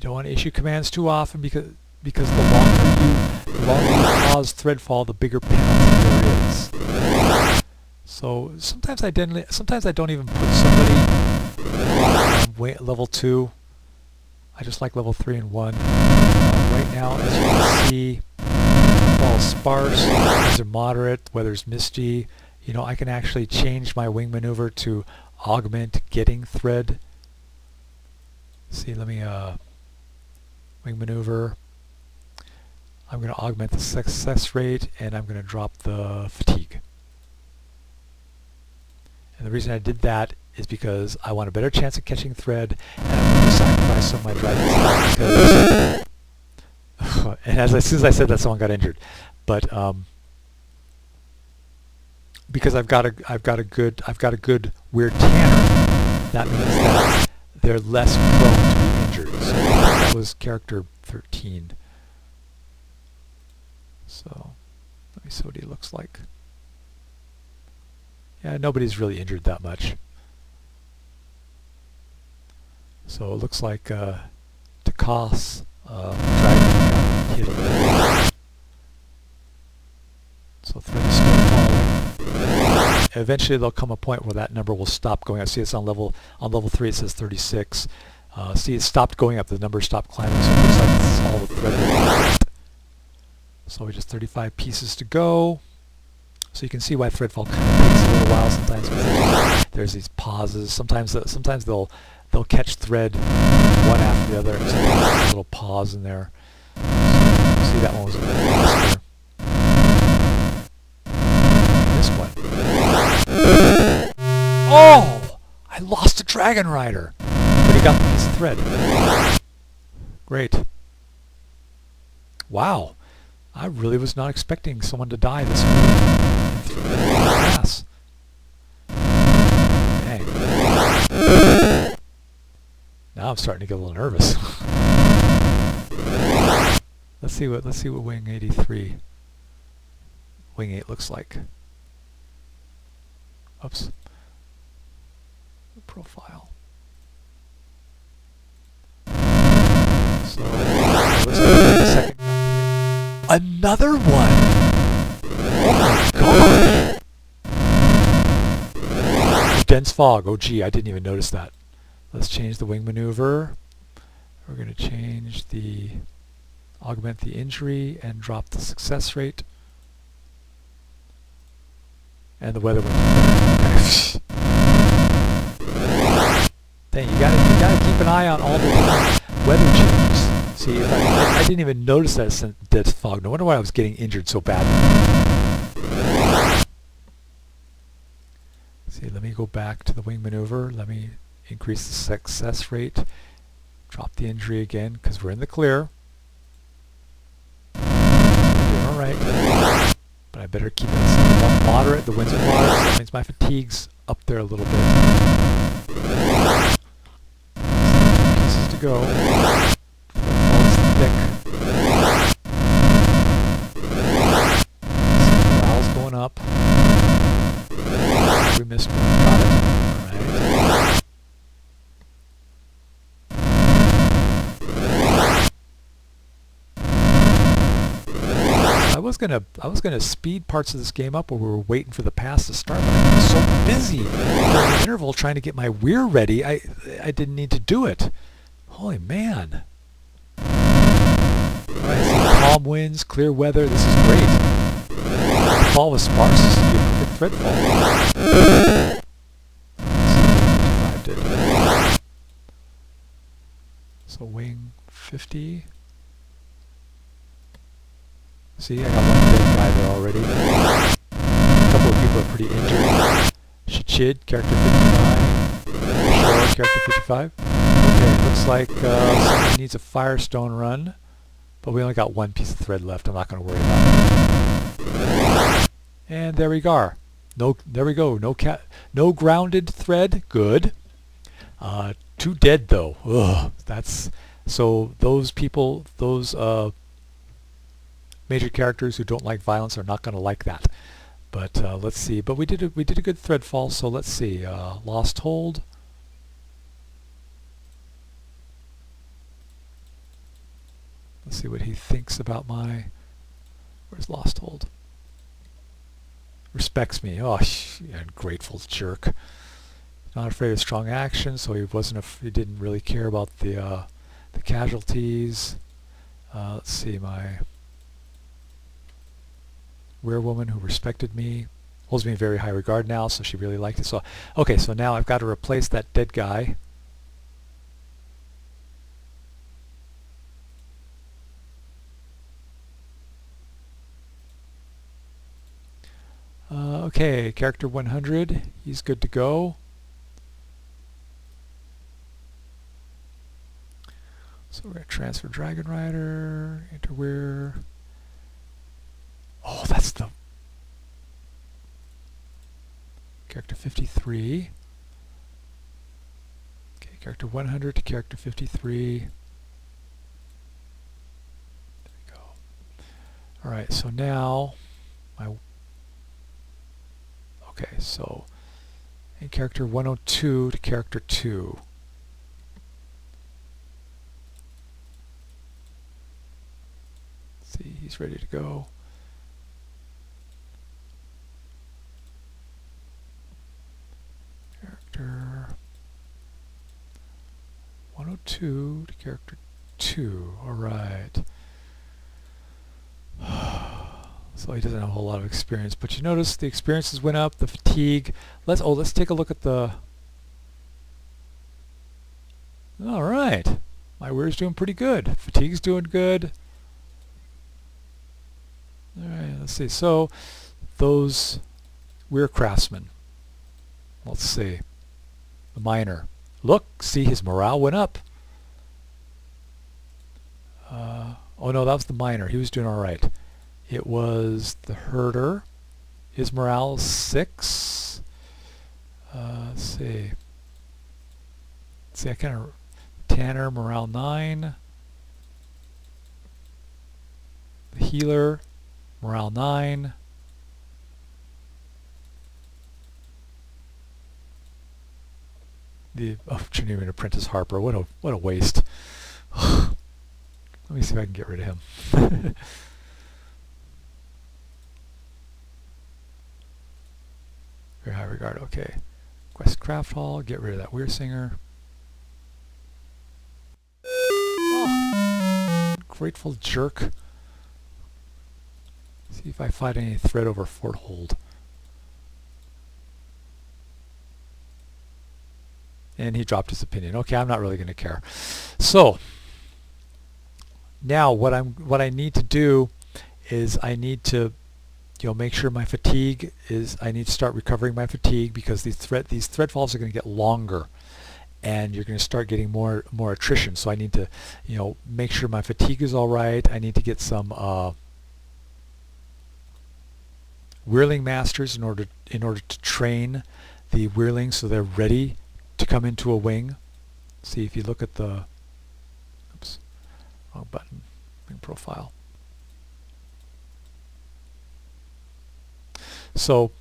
don't want to issue commands too often because the longer you pause thread fall, the bigger penalty there is. So sometimes I don't even put somebody on level 2. I just like level 3 and 1. Right now, as you can see, fall is sparse, these are moderate, weather's misty. You know, I can actually change my wing maneuver to augment getting thread. See, let me wing maneuver. I'm going to augment the success rate, and I'm going to drop the fatigue. And the reason I did that is because I want a better chance of catching thread, and I'm going to sacrifice some of my dragons because and as soon as I said that, someone got injured. But because I've got a good Weyr tanner, that means that they're less prone to be injured. So that was character 13. So let me see what he looks like. Yeah, nobody's really injured that much. So it looks like Takos dragon got hit a little bit. So thread is still falling. Eventually there'll come a point where that number will stop going up. See, it's on level 3 it says 36. See, it stopped going up, the number stopped climbing, so it looks like this is all the thread we're going to get. So we just 35 pieces to go. So you can see why threadfall kind of takes a little while sometimes, because there's these pauses. Sometimes they'll catch thread one after the other, and sometimes there's a little pause in there. So see, that one was a little faster. This one. Oh! I lost a Dragon Rider, but he got the piece of thread. Great. Wow. I really was not expecting someone to die this fast. Dang. Now I'm starting to get a little nervous. Let's see what wing 83, wing 8 looks like. Oops. Profile. So it looks like the second. Another one! Oh my gosh! Dense fog. Oh gee, I didn't even notice that. Let's change the wing maneuver. We're going to change the augment the injury and drop the success rate. And the weather went okay. Dang, you gotta keep an eye on all the different weather changes. See, if I didn't even notice that it's dense fog. No wonder why I was getting injured so badly. See, let me go back to the wing maneuver. Let me increase the success rate. Drop the injury again, because we're in the clear. We're doing alright. But I better keep it moderate. The winds are moderate, so that means my fatigue's up there a little bit. Pieces to go. Thick. Morale's going up. We missed one. Got it. Alright. I was gonna speed parts of this game up while we were waiting for the pass to start, but I was so busy during the interval trying to get my Weyr ready, I didn't need to do it. Holy man. Alright, so calm winds, clear weather, this is great. The fall was sparse, this would be a perfect thread fall. Let's see what 55 did. So wing 50. See, I got one dead guy there already. A couple of people are pretty injured. Shachid, character 59. Shore, character 55. Okay, looks like somebody needs a Firestone run. But we only got one piece of thread left. I'm not going to worry about it. And there we go. There we go. No grounded thread. Good. 2 dead though. Ugh. That's so. Those people, those major characters who don't like violence are not going to like that. But let's see. But we did a good thread fall. So let's see. Lost hold. Let's see what he thinks about my... Where's Lost Hold? Respects me. Oh, ungrateful jerk. Not afraid of strong action, so he wasn't. He didn't really care about the casualties. Let's see, my Weyrwoman, who respected me, holds me in very high regard now, so she really liked it. So, okay, so now I've got to replace that dead guy. Okay, character 100, he's good to go. So we're going to transfer Dragonrider, enter Weyr. Oh, that's the character 53. Okay, character 100 to character 53. There we go. All right, so now my... Okay, so in character 102 to character 2. Let's see, he's ready to go. Character 102 to character 2. All right. So he doesn't have a whole lot of experience, but you notice the experiences went up, the fatigue. Let's take a look at the... All right. My Weyr's doing pretty good. Fatigue's doing good. All right, let's see. So those Weyr craftsmen. Let's see. The miner. Look, see, his morale went up. Oh no, that was the miner. He was doing all right. It was the herder. His morale is 6. Let's see. I kind of... Tanner, morale 9. The healer, morale 9. The Genuine Apprentice Harper. What a waste. Let me see if I can get rid of him. Very high regard. Okay. Quest Craft Hall. Get rid of that Weyr Singer. Oh, grateful jerk. See if I find any threat over Fort Hold. And he dropped his opinion. Okay, I'm not really going to care. So now what I need to do is I need to make sure my fatigue is, I need to start recovering my fatigue, because these thread falls are going to get longer and you're going to start getting more attrition. So I need to make sure my fatigue is all right. I need to get some Weyrling masters in order to train the Weyrlings so they're ready to come into a wing. See, if you look at the, oops, wrong button, wing profile. So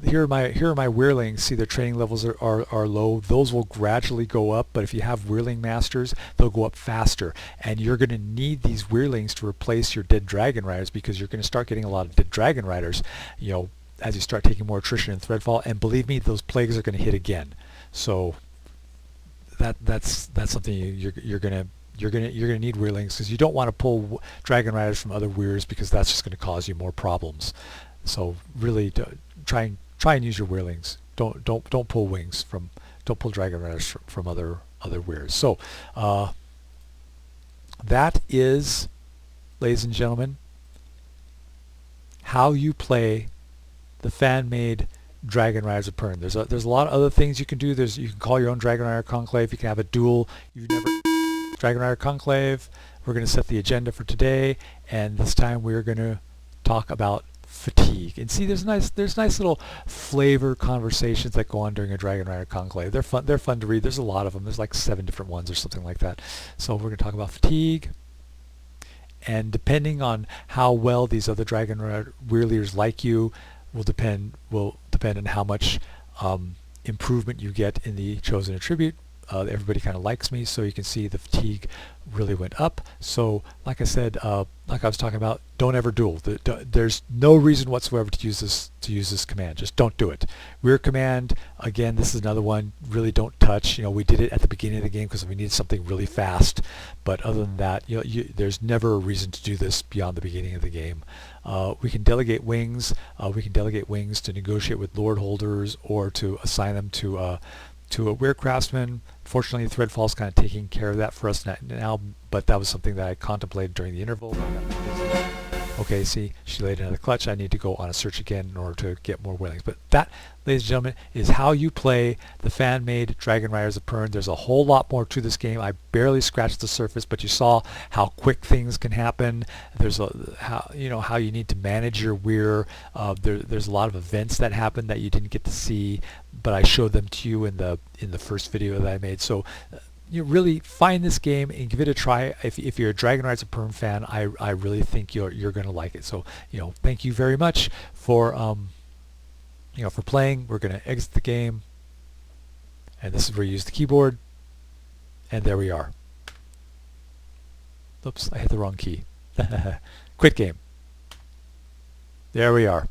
here are my Weyrlings. See, their training levels are low. Those will gradually go up, but if you have Weyrling masters, they'll go up faster. And you're going to need these Weyrlings to replace your dead Dragonriders, because you're going to start getting a lot of dead Dragonriders, as you start taking more attrition in Threadfall. And believe me, those plagues are going to hit again. So that's something you're gonna need Weyrlings, because you don't want to pull Dragonriders from other Weyrs, because that's just going to cause you more problems. So really, try and use your Weyrlings. Don't pull wings from, don't pull Dragonriders from other Weyrs. So that is, ladies and gentlemen, how you play the fan-made Dragonriders of Pern. There's a lot of other things you can do. You can call your own Dragonrider Conclave. You can have a duel. Dragonrider Conclave. We're going to set the agenda for today, and this time we're going to talk about fatigue. And see, there's nice little flavor conversations that go on during a Dragonrider Conclave. They're fun to read. There's a lot of them. There's like 7 different ones or something like that. So we're going to talk about fatigue, and depending on how well these other Dragonrider Weyrleaders like you will depend on how much improvement you get in the chosen attribute everybody kind of likes me, so you can see the fatigue really went up. So like I said, like I was talking about, don't ever duel. There's no reason whatsoever to use this command. Just don't do it. Weir command, again, this is another one. Really don't touch. We did it at the beginning of the game because we needed something really fast. But other than that, there's never a reason to do this beyond the beginning of the game. We can delegate wings. We can delegate wings to negotiate with lord holders or to assign them to a Weir craftsman. Fortunately, Threadfall's kind of taking care of that for us now, but that was something that I contemplated during the interval. Okay, see, she laid another clutch. I need to go on a search again in order to get more Weyrlings. But that, ladies and gentlemen, is how you play the fan-made Dragonriders of Pern. There's a whole lot more to this game. I barely scratched the surface, but you saw how quick things can happen. There's how you need to manage your Weir. There's a lot of events that happen that you didn't get to see, but I showed them to you in the first video that I made. So you really find this game and give it a try. If you're a Dragonriders of Pern fan, I really think you're going to like it. So thank you very much for for playing. We're going to exit the game, and this is where you use the keyboard, and there we are. Oops, I hit the wrong key. Quit game. There we are.